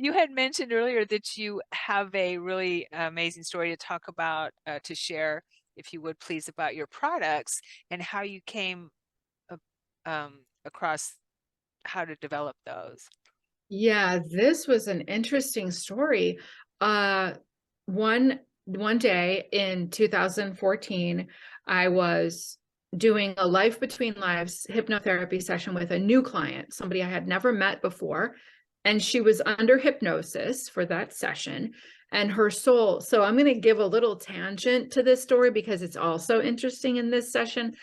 You had mentioned earlier that you have a really amazing story to talk about, to share, if you would please, about your products and how you came across how to develop those. Yeah, this was an interesting story. Uh, one day in 2014, I was doing a life between lives hypnotherapy session with a new client, somebody I had never met before, and she was under hypnosis for that session. And her soul, so I'm going to give a little tangent to this story because it's also interesting in this session.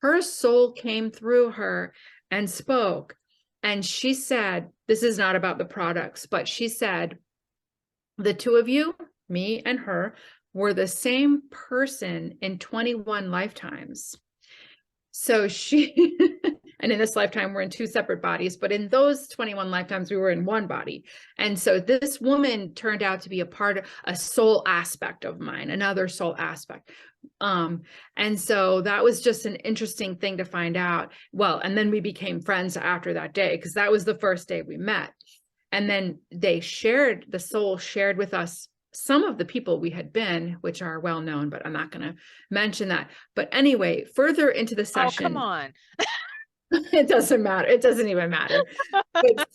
Her soul came through her and spoke. And she said, this is not about the products, but she said, the two of you, me and her, were the same person in 21 lifetimes. So she, and in this lifetime, we're in two separate bodies, but in those 21 lifetimes, we were in one body. And so this woman turned out to be a part of a soul aspect of mine, another soul aspect. And so that was just an interesting thing to find out. Well, and then we became friends after that day, because that was the first day we met. And then the soul shared with us some of the people we had been, which are well known, but I'm not going to mention that. But anyway, further into the Oh, come session, on. it doesn't matter. It doesn't even matter. But,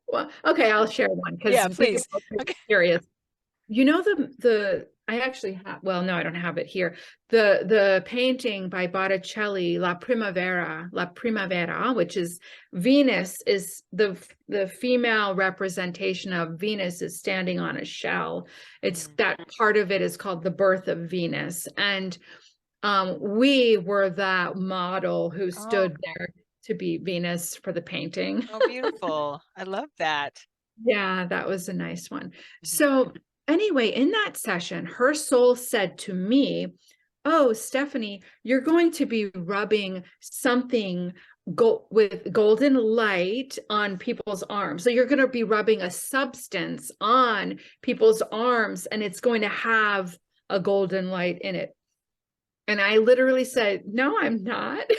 well, okay, I'll share one Yeah, because people please. are Okay. curious. You know, the I actually have, well, no, I don't have it here. The painting by Botticelli, La Primavera, which is Venus, is the female representation of Venus is standing on a shell. It's that part of it is called the birth of Venus. And we were that model who Oh, stood there to be Venus for the painting. oh, beautiful. I love that. Yeah, that was a nice one. Mhm. So anyway, in that session, her soul said to me, "Oh, Stpehanie, you're going to be rubbing something with golden light on people's arms. So you're going to be rubbing a substance on people's arms, and it's going to have a golden light in it." And I literally said, "No, I'm not."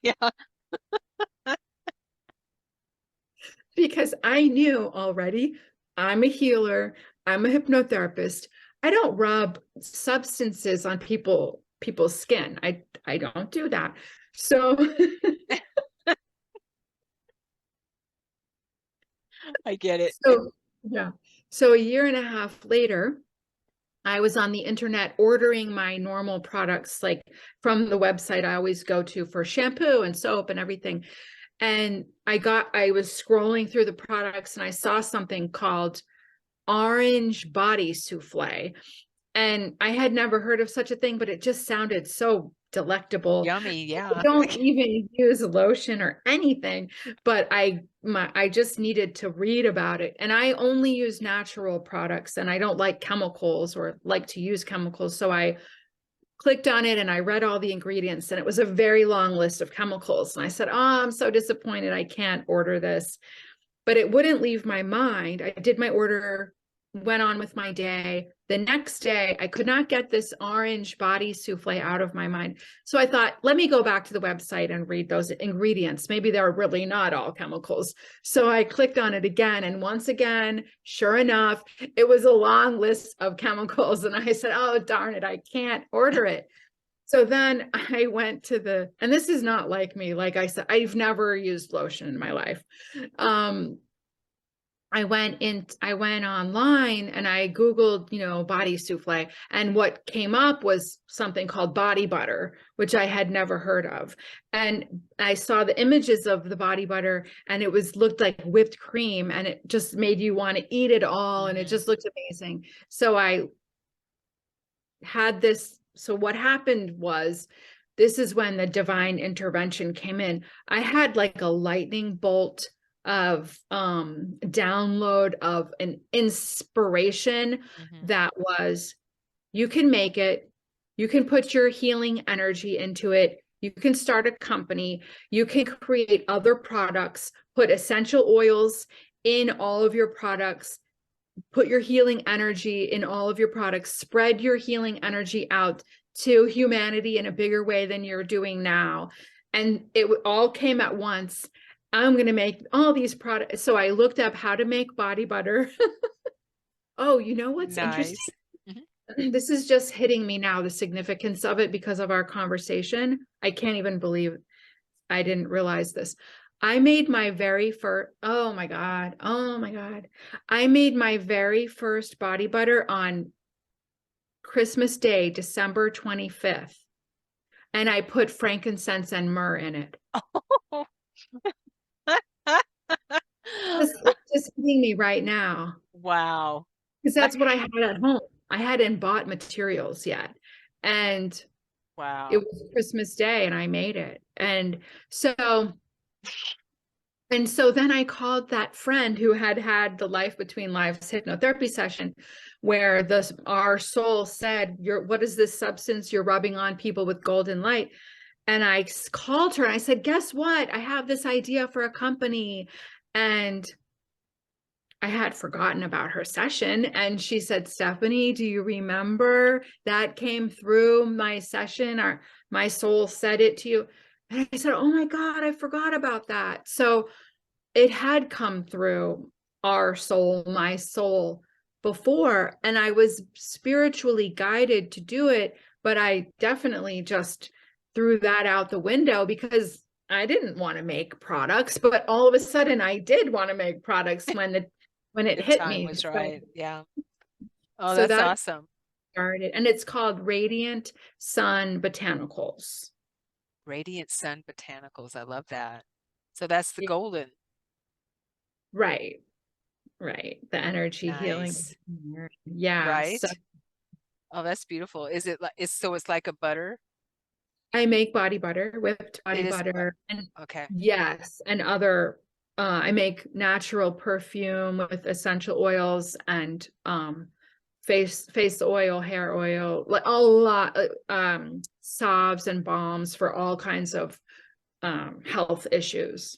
Yeah. Because I knew already I'm a healer, I'm a hypnotherapist. I don't rub substances on people's skin. I don't do that. So I get it. so yeah. So a year and a half later, I was on the internet ordering my normal products, like from the website I always go to for shampoo and soap and everything. And I was scrolling through the products and I saw something called orange body souffle. And I had never heard of such a thing, but it just sounded so delectable. Yummy. I Yeah. don't even use lotion or anything, but I just needed to read about it. And I only use natural products and I don't like chemicals or like to use chemicals. So I clicked on it and I read all the ingredients and it was a very long list of chemicals. And I said, "Oh, I'm so disappointed. I can't order this." But it wouldn't leave my mind. I did my order, went on with my day. The next day, I could not get this orange body souffle out of my mind. So I thought, let me go back to the website and read those ingredients. Maybe they're really not all chemicals. So I clicked on it again. And once again, sure enough, it was a long list of chemicals. And I said, "Oh, darn it, I can't order it." So then I went to and this is not like me. Like I said, I've never used lotion in my life. I went online and I Googled, body souffle. And what came up was something called body butter, which I had never heard of. And I saw the images of the body butter and it looked like whipped cream and it just made you want to eat it all. And it just looked amazing. So I had this. So what happened was, this is when the divine intervention came in. I had like a lightning bolt of download of an inspiration Mhm. that was, you can make it, you can put your healing energy into it, you can start a company, you can create other products, put essential oils in all of your products, put your healing energy in all of your products, spread your healing energy out to humanity in a bigger way than you're doing now. And it all came at once. I'm going to make all these products. So I looked up how to make body butter. Oh, you know what's interesting? Nice. Mhm. This is just hitting me now, the significance of it because of our conversation. I can't even believe I didn't realize this. I made my very first, oh my God. Oh my God. I made my very first body butter on Christmas Day, December 25th. And I put frankincense and myrrh in it. It's just hitting me right now Wow. because That, that's what I had at home. I hadn't bought materials yet. And it wow. was Christmas Day and I made it. So and so then I called that friend who had had the Life Between Lives hypnotherapy session where our soul said, what is this substance you're rubbing on people with golden light? And I called her and I said, guess what? I have this idea for a company. And I had forgotten about her session. And she said, Stpehanie, do you remember that came through my session? Or my soul said it to you. And I said, oh my God, I forgot about that. So it had come through my soul before, and I was spiritually guided to do it, but I definitely just threw that out the window because I didn't want to make products, but all of a sudden I did want to make products when it The hit time me. was So, right. Yeah. Oh, so that's that awesome. started, and it's called Radiant Sun Botanicals. Radiant Sun Botanicals. I love that. So that's the golden. Right, right. The energy healing. Nice. Yeah. So Right? Oh, that's beautiful. Is it like it's like a butter? I make body butter, whipped body It is a butter. butter, and Okay. yes, and other. I make natural perfume with essential oils and face oil, hair oil, like a lot, salves and balms for all kinds of health issues.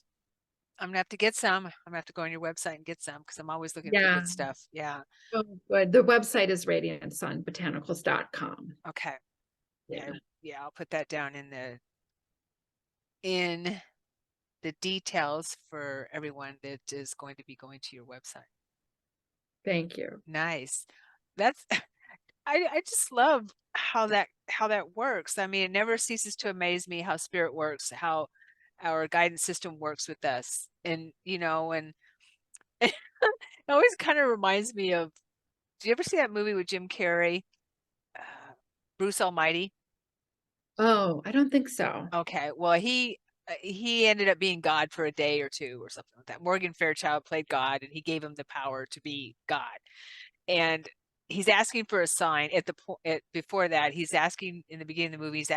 I'm gonna have to get some. I'm gonna have to go on your website and get some because I'm always looking for Yeah, good stuff. Yeah. oh, good. The website is radiantsunbotanicals.com. Okay. Yeah, Yeah. Yeah. I'll put that down in the details for everyone that is going to be going to your website. thank you. Nice. That's I just love how that works. I mean, it never ceases to amaze me how spirit works, how our guidance system works with us. And and it always kind of reminds me of, do you ever see that movie with Jim Carrey, uh, Bruce Almighty? Oh, I don't think so. Okay, well he ended up being God for a day or two or something like that. Morgan Fairchild played God, and he gave him the power to be God. And he's asking for a sign at the point before that. He's asking in the beginning of the movie. He's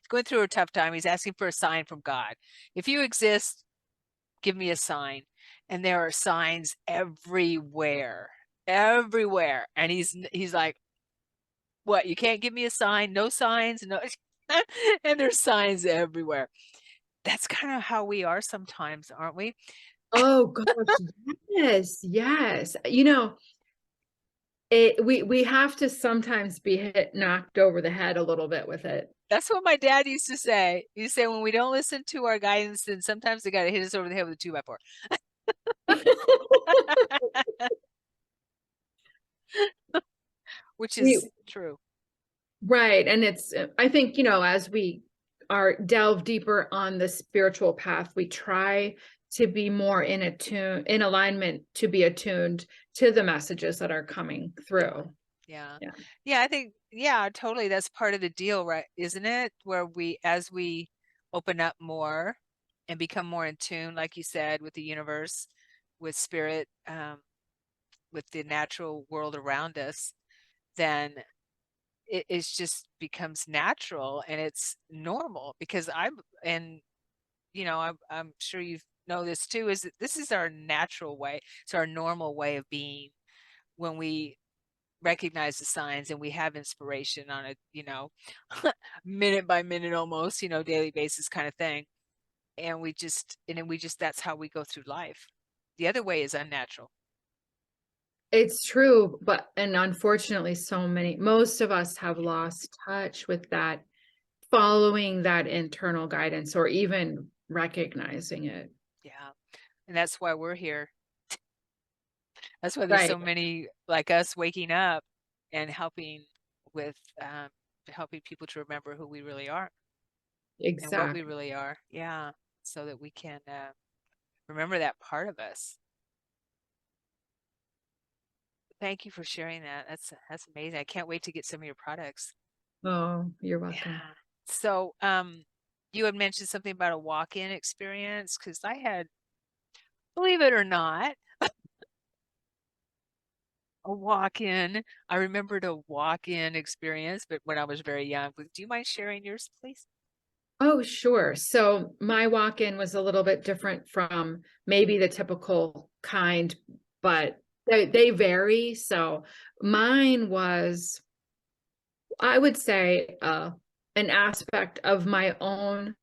going through a tough time. He's asking for a sign from God. If you exist, give me a sign. And there are signs everywhere, everywhere. And he's like, what? You can't give me a sign? No signs? No. And there's signs everywhere. That's kind of how we are sometimes, aren't we? Oh gosh, yes, yes. We have to sometimes be knocked over the head a little bit with it. That's what my dad used to say. He said, when we don't listen to our guidance, then sometimes they got to hit us over the head with a 2x4. Which We is true. right, and I think, as we are delve deeper on the spiritual path, we try to be more in alignment, to be attuned to the messages that are coming Yeah. through. Yeah. Yeah. Yeah, I think, yeah, totally. That's part of the deal, right? Isn't it? Where as we open up more and become more in tune, like you said, with the universe, with spirit, with the natural world around us, then it just becomes natural and it's normal because and I'm sure you know this too, is that this is our natural way. It's our normal way of being when we recognize the signs and we have inspiration on a, minute by minute almost, daily basis kind of thing. And then we just, that's how we go through life. The other way is unnatural. It's true, and unfortunately, most of us have lost touch with that, following that internal guidance or even recognizing it. Yeah. And that's why we're here. That's why there's Right. so many like us waking up and helping with helping people to remember who we really are and what we Exactly. really are. Yeah. So that we can remember that part of us. Thank you for sharing that. That's amazing. I can't wait to get some of your products. Oh, you're welcome. Yeah. So, you had mentioned something about a walk-in experience because I had, believe it or not, a walk-in. I remembered a walk-in experience, but when I was very young. But do you mind sharing yours, please? Oh, sure. So my walk-in was a little bit different from maybe the typical kind, but they vary. So mine was, I would say, an aspect of my own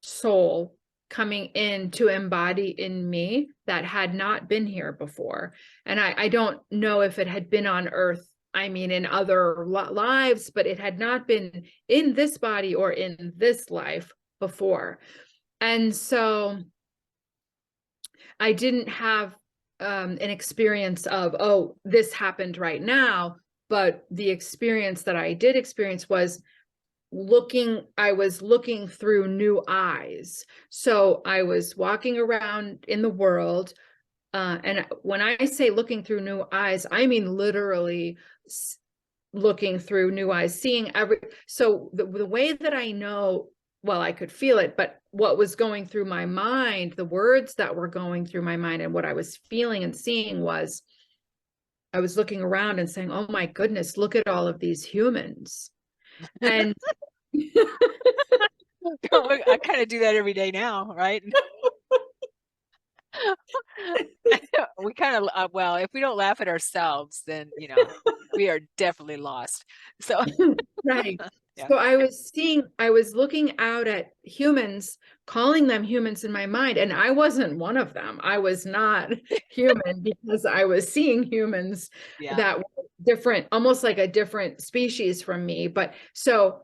soul coming in to embody in me that had not been here before. And I don't know if it had been on earth, I mean, in other lives, but it had not been in this body or in this life before. And so I didn't have an experience of, oh, this happened right now. But the experience that I did experience was I was looking through new eyes. So I was walking around in the world. And when I say looking through new eyes, I mean literally looking through new eyes, seeing so the way that I know, well, I could feel it, but what was going through my mind, the words that were going through my mind and what I was feeling and seeing was, I was looking around and saying, oh my goodness, look at all of these humans. And I kind of do that every day now, right? We kind of, well, if we don't laugh at ourselves, then, we are definitely lost. So, right. yeah. So I was looking out at humans, calling them humans in my mind, and I wasn't one of them. I was not human because I was seeing humans Yeah. that were different, almost like a different species from me. But so,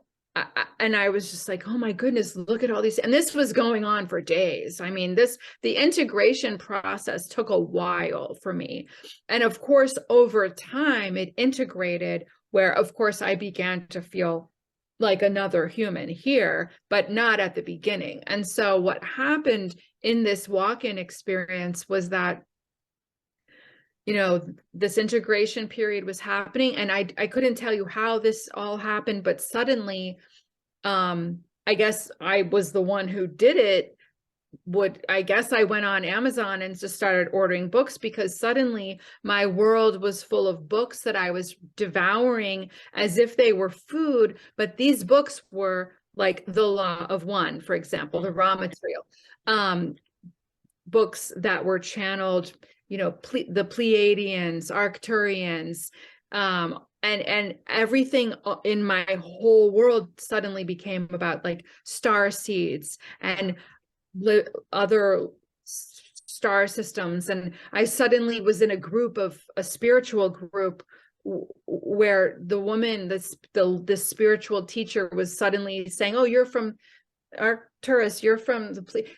and I was just like, oh my goodness, look at all these. And this was going on for days. I mean, the integration process took a while for me. And of course, over time, it integrated where, of course, I began to feel like another human here, but not at the beginning. And so what happened in this walk-in experience was that, this integration period was happening, and I couldn't tell you how this all happened, but suddenly, I guess I was the one who did it. I guess I went on Amazon and just started ordering books because suddenly my world was full of books that I was devouring as if they were food. But these books were like The Law of One, for example, the raw material. Books that were channeled, the Pleiadians, Arcturians, and everything in my whole world suddenly became about like star seeds and other star systems. And I suddenly was in a spiritual group where the woman, the spiritual teacher was suddenly saying, oh, you're from Arcturus, you're from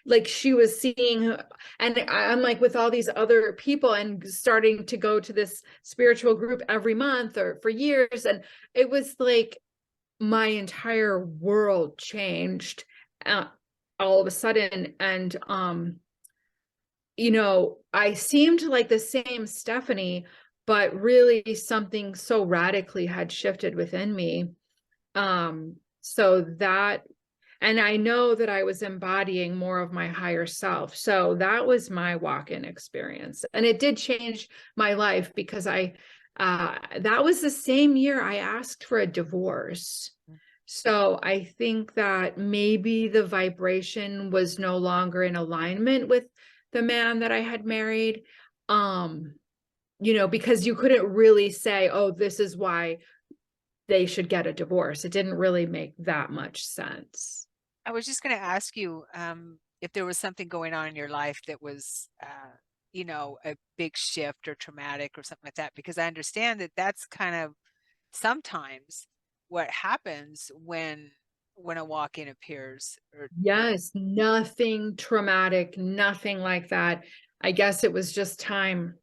like she was seeing, and I'm like with all these other people and starting to go to this spiritual group every month or for years. And it was like my entire world changed all of a sudden. And I seemed like the same Stpehanie, but really something so radically had shifted within me. So that, and I know that I was embodying more of my higher self. So that was my walk-in experience. And it did change my life because that was the same year I asked for a divorce. So I think that maybe the vibration was no longer in alignment with the man that I had married. Because you couldn't really say, oh, this is why they should get a divorce. It didn't really make that much sense. I was just going to ask you if there was something going on in your life that was, a big shift or traumatic or something like that, because I understand that that's kind of sometimes what happens when when a walk-in appears or Yes, nothing traumatic, nothing like that. I guess it was just time.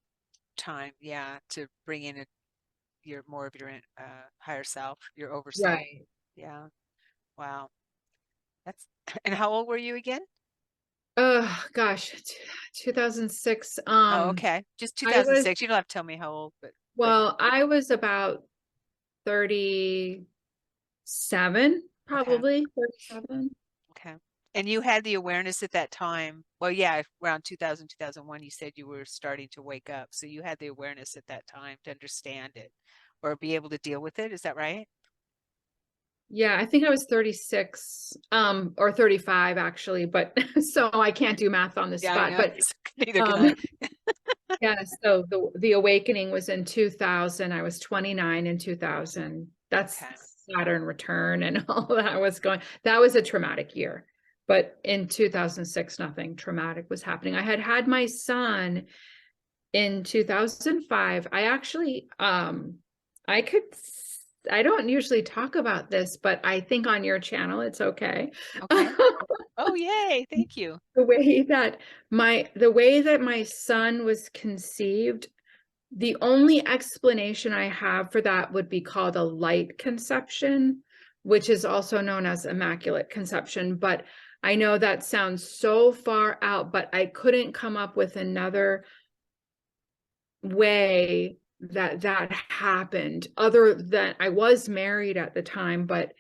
time, yeah, to bring in your more of your higher self, your overself. Right. Yeah. Wow. That's and how old were you again? Oh gosh, 2006. Oh, okay. Just I was, 2006. You don't have to tell me how old, but well, I was about 37, okay. probably 37. Okay. And you had the awareness at that time. Well, yeah, around 2000, 2001, you said you were starting to wake up. So you had the awareness at that time to understand it or be able to deal with it. Is that right? Yeah, I think I was 36, or 35 actually, but so I can't do math on the Yeah, I spot. know. But Neither can um I. yeah, so the awakening was in 2000. I was 29 in 2000. That's Okay. Saturn return and all that was going. That was a traumatic year. But in 2006, nothing traumatic was happening. I had had my son in 2005. I actually I could I don't usually talk about this, but I think on your channel it's okay. Okay. Oh, yay. Thank you. The way that my son was conceived, the only explanation I have for that would be called a light conception, which is also known as immaculate conception. But I know that sounds so far out, but I couldn't come up with another way that that happened other than I was married at the time. But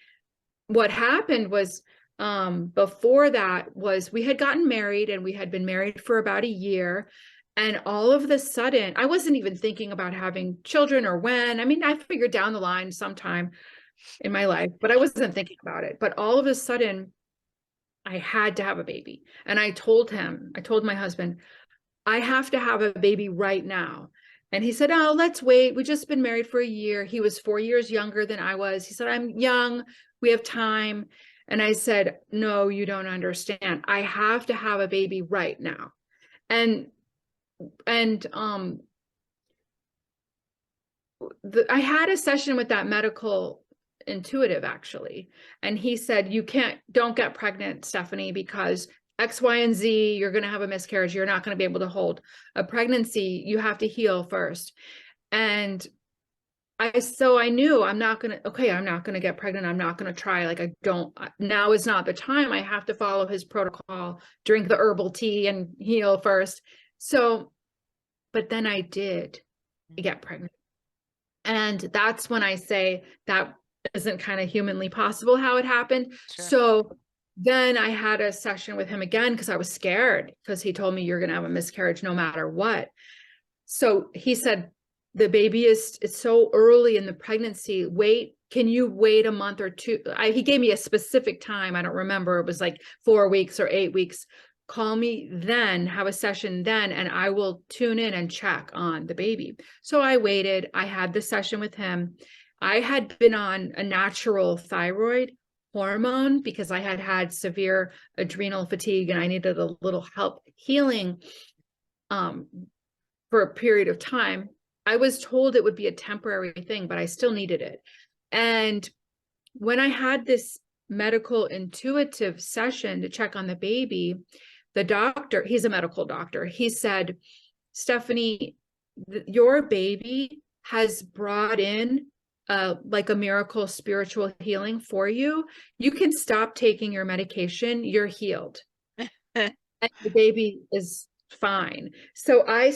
what happened was, before that was we had gotten married and we had been married for about a year, and all of the sudden I wasn't even thinking about having children or when. I mean, I figured down the line sometime in my life, but I wasn't thinking about it. But all of a sudden I had to have a baby, and I told my husband, I have to have a baby right now. And he said, oh, let's wait. We've just been married for a year. He was 4 years younger than I was. He said, I'm young. We have time. And I said, no, you don't understand. I have to have a baby right now. And and I had a session with that medical intuitive actually, and he said, you don't get pregnant, Stpehanie, because X, Y, and Z, you're going to have a miscarriage. You're not going to be able to hold a pregnancy. You have to heal first. And so I knew I'm not going to, okay, I'm not going to get pregnant. I'm not going to try. Like, I don't, now is not the time. I have to follow his protocol, drink the herbal tea and heal first. So, but then I did get pregnant. And that's when I say that isn't kind of humanly possible how it happened. Sure. So then I had a session with him again because I was scared, because he told me you're going to have a miscarriage no matter what. So he said, the baby it's so early in the pregnancy. Wait, can you wait a month or two? He gave me a specific time. I don't remember. It was like 4 weeks or 8 weeks. Call me then, have a session then, and I will tune in and check on the baby. So I waited. I had the session with him. I had been on a natural thyroid hormone because I had had severe adrenal fatigue and I needed a little help healing for a period of time. I was told it would be a temporary thing, but I still needed it. And when I had this medical intuitive session to check on the baby, the doctor, he's a medical doctor, he said, Stpehanie, your baby has brought in like a miracle spiritual healing for you. You can stop taking your medication. You're healed. And the baby is fine. So I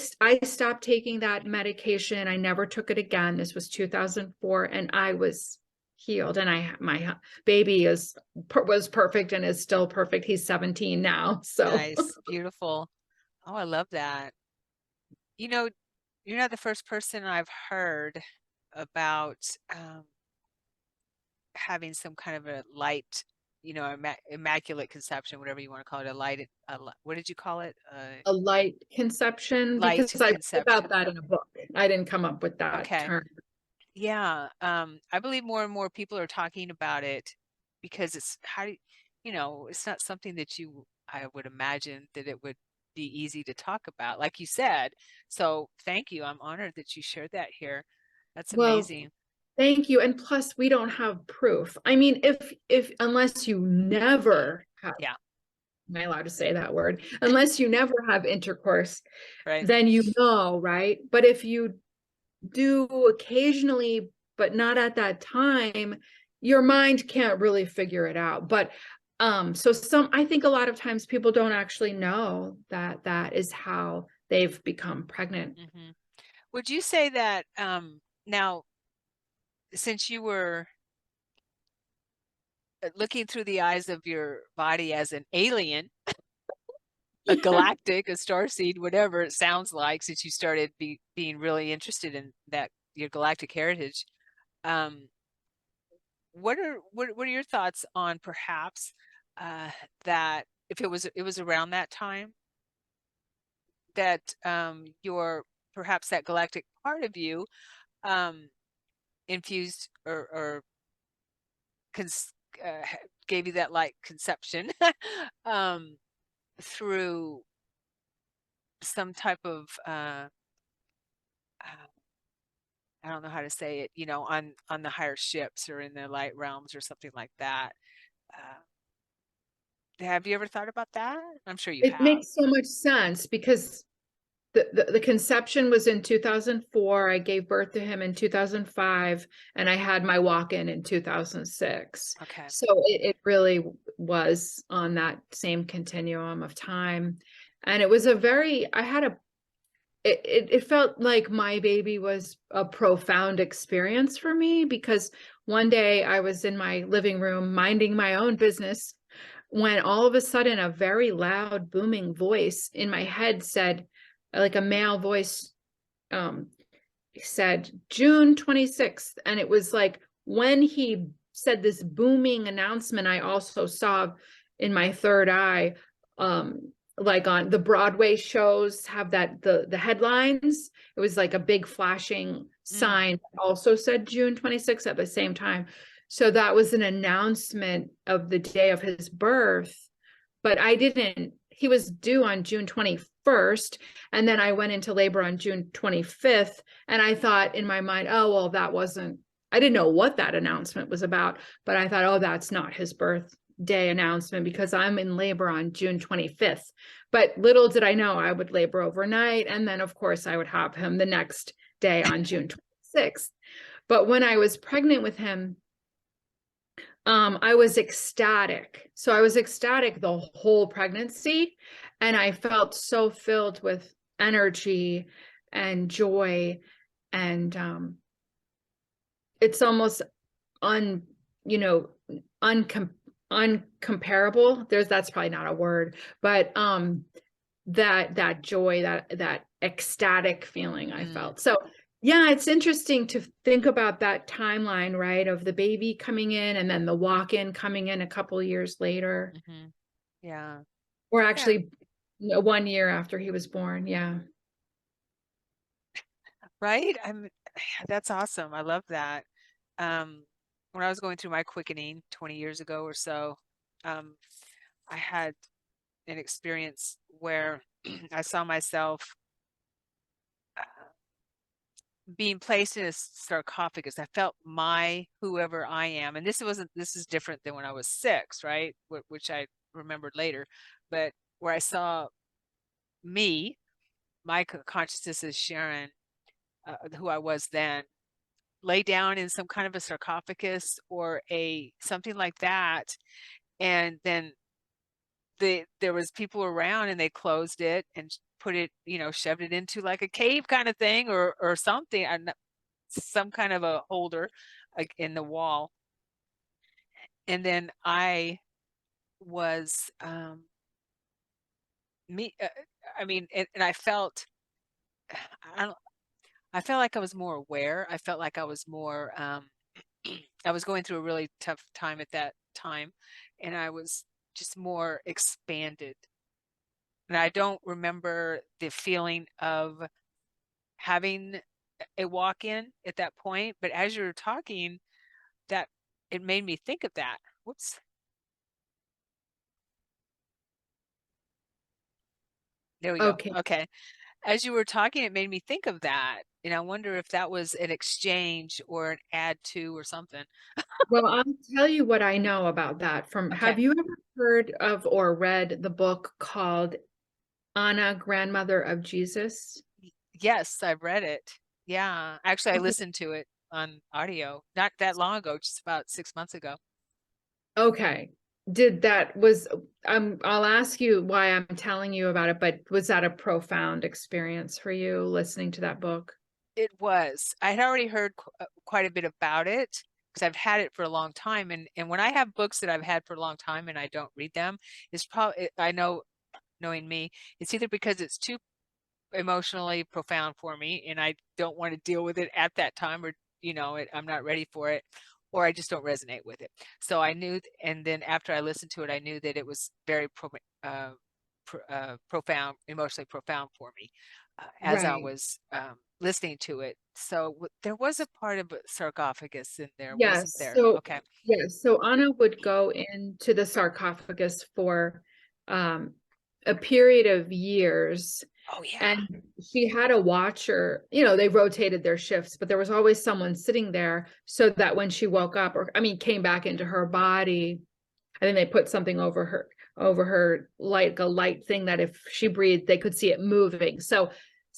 stopped taking that medication. I never took it again. This was 2004, and I was healed. And my baby was perfect and is still perfect. He's 17 now. So Nice. Beautiful. Oh, I love that. You know, you're not the first person I've heard about having some kind of a light, immaculate conception, whatever you want to call it, what did you call it? a light conception, Light because I read about conception. that in a book. I didn't come up with that Okay. term. Yeah. I believe more and more people are talking about it because it's it's not something that I would imagine that it would be easy to talk about, like you said. So thank you. I'm honored that you shared that here. That's Well, amazing. Thank you. And plus, we don't have proof. I mean, if unless you never have, Yeah, am I allowed to say that word? Unless you never have intercourse, right. then you know, right? But if you do occasionally, but not at that time, your mind can't really figure it out. But so I think a lot of times people don't actually know that that is how they've become pregnant. Hmm. Would you say that now, since you were looking through the eyes of your body as an alien, a Yeah. galactic, a starseed, whatever it sounds like, since you started being really interested in that, your galactic heritage, um, what are your thoughts on perhaps that if it was around that time that your perhaps that galactic part of you um, infused or cons gave you that like conception um, through some type of I don't know how to say it, on the higher ships or in the light realms or something like that. Have you ever thought about that? I'm sure you It have. makes so much sense because the conception was in 2004. I gave birth to him in 2005, and I had my walk-in in 2006. Okay. So it really was on that same continuum of time. And it was I had it felt like my baby was a profound experience for me because one day I was in my living room minding my own business when all of a sudden a very loud booming voice in my head said, like a male voice, um said June 26th. And it was like when he said this booming announcement, I also saw in my third eye, like on the Broadway shows have that the headlines. It was like a big flashing Mm, sign that also said June 26th at the same time. So that was an announcement of the day of his birth. But he was due on June 21st. And then I went into labor on June 25th. And I thought in my mind, oh, well, I didn't know what that announcement was about, but I thought, oh, that's not his birthday announcement because I'm in labor on June 25th. But little did I know I would labor overnight. And then, of course, I would have him the next day on June 26th. But when I was pregnant with him, I was ecstatic. So I was ecstatic the whole pregnancy, and I felt so filled with energy and joy. And it's almost un, you know, uncomparable. That's probably not a word, but that joy, that ecstatic feeling I mm, felt. So yeah, it's interesting to think about that timeline, right? Of the baby coming in and then the walk-in coming in a couple of years later, hmm. Yeah. or Yeah. actually 1 year after he was born. Yeah. Right? That's awesome. I love that. When I was going through my quickening 20 years ago or so, um, I had an experience where I saw myself being placed in a sarcophagus. I felt my whoever I am, and this is different than when I was 6, right? Which I remembered later, but where I saw me, my consciousness as Sharon, who I was then, lay down in some kind of a sarcophagus or a something like that, and then there was people around and they closed it and put it, shoved it into like a cave kind of thing or something, and some kind of a holder like in the wall. And then I was me I mean, and I felt I don't I felt like I was more aware. I felt like I was more I was going through a really tough time at that time, and I was just more expanded. And I don't remember the feeling of having a walk-in at that point, but as you were talking, that it made me think of that. Whoops. There we go. Okay. Okay. As you were talking, it made me think of that. And I wonder if that was an exchange or an add to or something. Well, I'll tell you what I know about that from, Okay. have you ever heard of or read the book called Anna, Grandmother of Jesus? Yes, I've read it. Yeah. Actually, I listened to it on audio not that long ago, just about 6 months ago. Okay. Did that was I'll ask you why I'm telling you about it, but was that a profound experience for you listening to that book? It was. I had already heard quite a bit about it because I've had it for a long time. And when I have books that I've had for a long time and I don't read them, it's probably, I know, knowing me, it's either because it's too emotionally profound for me and I don't want to deal with it at that time, or I'm not ready for it, or I just don't resonate with it. So I knew, and then after I listened to it, I knew that it was very profound, emotionally profound for me as I Right. was listening to it. So there was a part of a sarcophagus in there, wasn't Yes. there? So Okay. yes, so Anna would go into the sarcophagus for um a period of years. Oh yeah. And she had a watcher, you know, they rotated their shifts, but there was always someone sitting there so that when she woke up, or I mean, came back into her body, I think they put something over her, like a light thing that if she breathed, they could see it moving.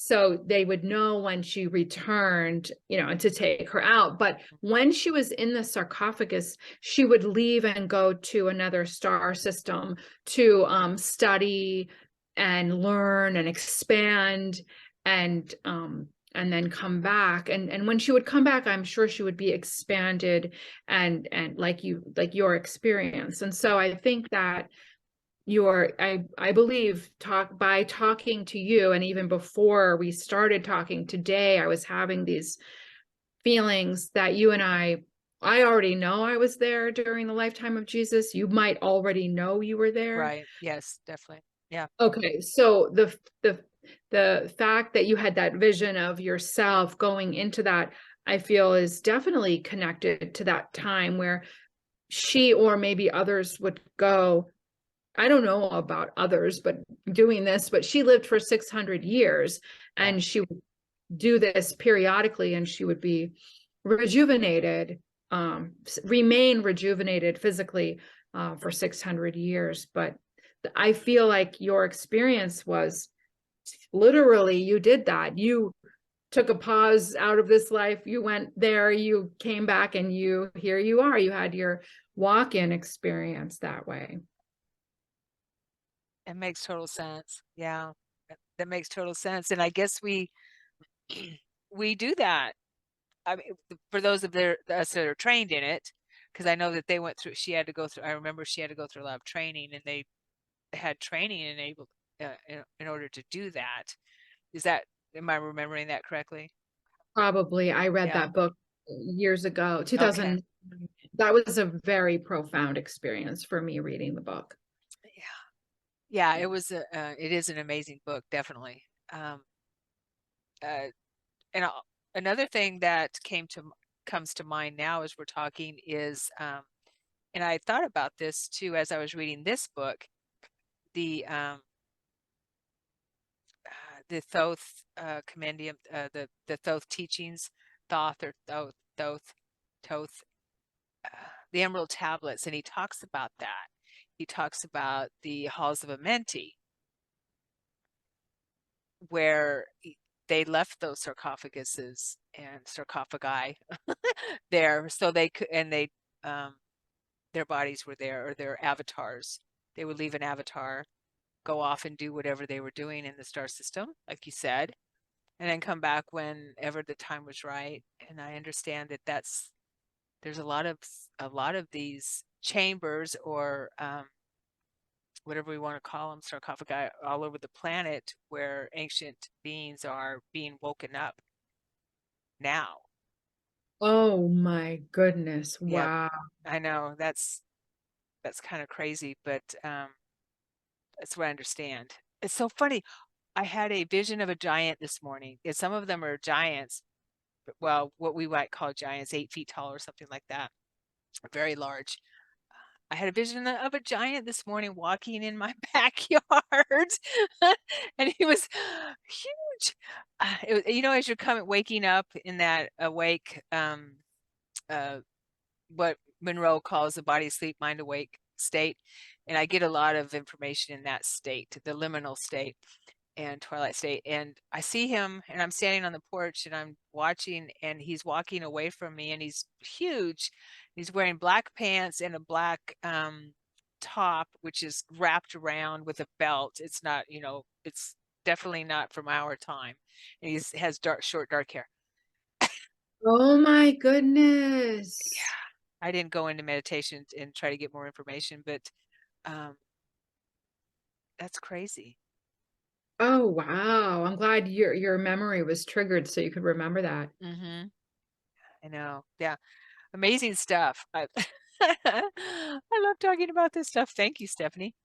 So they would know when she returned, you know, and to take her out. But when she was in the sarcophagus, she would leave and go to another star system to study and learn and expand and then come back. And when she would come back, I'm sure she would be expanded and like your experience. And so I think that I believe talking to you, and even before we started talking today, I was having these feelings that you and I already know I was there during the lifetime of Jesus. You might already know you were there. Right. Yes, definitely. Yeah. Okay, so the fact that you had that vision of yourself going into that, I feel is definitely connected to that time where she or maybe others would go. I don't know about others, but doing this, but she lived for 600 years Yeah. and she would do this periodically and she would be rejuvenated, remain rejuvenated physically for 600 years. But I feel like your experience was literally you did that. You took a pause out of this life, you went there, you came back, and here you are. You had your walk-in experience that way. It makes total sense. Yeah. That makes total sense. And I guess we we do that. I mean, for those of us that are trained in it, because I know that they went through, she had to go through, I remember she had to go through a lot of training, and they had training enabled in order to do that. Is that, am I remembering that correctly? Probably. I read Yeah. that book years ago, Okay. 2000. That was a very profound experience for me reading the book. Yeah. Yeah. Yeah. It is an amazing book, definitely. Uh, and another thing that comes to mind now as we're talking is, and I thought about this too as I was reading this book, the the Thoth Compendium, the Thoth teachings, Thoth or Thoth, the Emerald Tablets, and he talks about that. He talks about the halls of Amenti, where they left those sarcophaguses and sarcophagi there, so they could, and they, um, their bodies were there, or their avatars. They would leave an avatar, go off and do whatever they were doing in the star system, like you said, and then come back whenever the time was right. And I understand that there's a lot of these chambers, or whatever we want to call them, sarcophagi, all over the planet, where ancient beings are being woken up now. Oh my goodness. Yep, Wow. I know that's kind of crazy, but that's what I understand. It's so funny. I had a vision of a giant this morning. And some of them are giants, well, what we might call giants, 8 feet tall or something like that, very large. I had a vision of a giant this morning walking in my backyard, and he was huge. As you're coming, waking up in that awake, uh, what Monroe calls the body asleep, mind awake state, and I get a lot of information in that state, the liminal state and twilight state. And I see him, and I'm standing on the porch, and I'm watching, and he's walking away from me, and he's huge. He's wearing black pants and a black top, which is wrapped around with a belt. It's not, it's definitely not from our time. And has short dark hair. Oh my Yeah, goodness. I didn't go into meditation and try to get more information, but um, that's crazy. Oh wow. I'm glad your memory was triggered so you could remember that. Mm-hmm. I know. Yeah. Amazing stuff. I love talking about this stuff. Thank you, Stephanie.